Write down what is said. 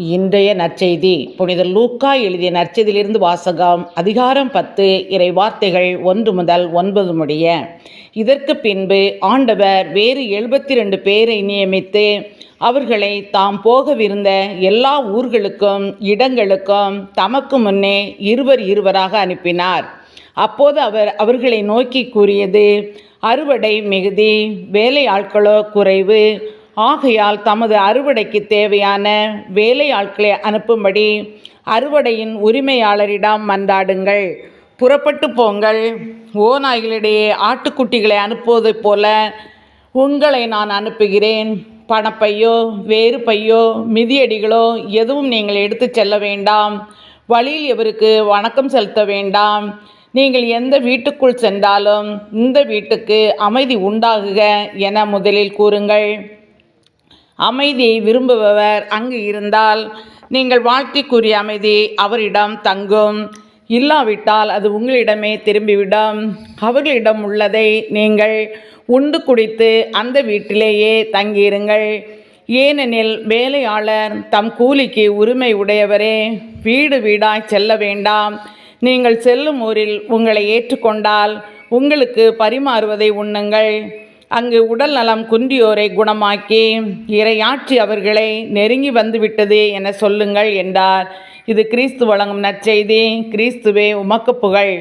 இன்றைய நற்செய்தி புனித லூக்கா எழுதிய நற்செய்தியிலிருந்து வாசகம். அதிகாரம் 10, இறை வார்த்தைகள் 1 முதல் 9 முடிய. இதற்கு பின்பு ஆண்டவர் வேறு 72 பேரை நியமித்து அவர்களை தாம் போகவிருந்த எல்லா ஊர்களுக்கும் இடங்களுக்கும் தமக்கு முன்னே இருவராக அனுப்பினார். அப்போது அவர் அவர்களை நோக்கி கூறியது: அறுவடை மிகுதி, வேலையாட்களோ குறைவு. ஆகையால் தமது அறுவடைக்கு தேவையான வேலையாட்களை அனுப்பும்படி அறுவடையின் உரிமையாளரிடம் மன்றாடுங்கள். புறப்பட்டு போங்கள். ஓநாய்களிடையே ஆட்டுக்குட்டிகளை அனுப்புவதைப் போல உங்களை நான் அனுப்புகிறேன். பணப்பையோ வேறு பையோ மிதியடிகளோ எதுவும் நீங்கள் எடுத்து செல்ல வேண்டாம். வழியில் எவருக்கு வணக்கம் செலுத்த வேண்டாம். நீங்கள் எந்த வீட்டுக்குள் சென்றாலும் இந்த வீட்டுக்கு அமைதி உண்டாகுக என முதலில் கூறுங்கள். அமைதியை விரும்புபவர் அங்கு இருந்தால் நீங்கள் வாழ்த்தி கூறிய அமைதி அவரிடம் தங்கும். இல்லாவிட்டால் அது உங்களிடமே திரும்பிவிடும். அவர்களிடம் உள்ளதை நீங்கள் உண்டு குடித்து அந்த வீட்டிலேயே தங்கியிருங்கள். ஏனெனில் வேலையாளர் தம் கூலிக்கு உரிமை உடையவரே. வீடு வீடாய் செல்ல வேண்டாம். நீங்கள் செல்லும் ஊரில் உங்களை ஏற்றுக்கொண்டால் உங்களுக்கு பரிமாறுவதை உண்ணுங்கள். அங்கு உடல் நலம் குன்றியோரை குணமாக்கி இறையாட்சி அவர்களை நெருங்கி வந்துவிட்டது என சொல்லுங்கள் என்றார். இது கிறிஸ்து வழங்கும் நற்செய்தி. கிறிஸ்துவே உமக்கு புகழ்.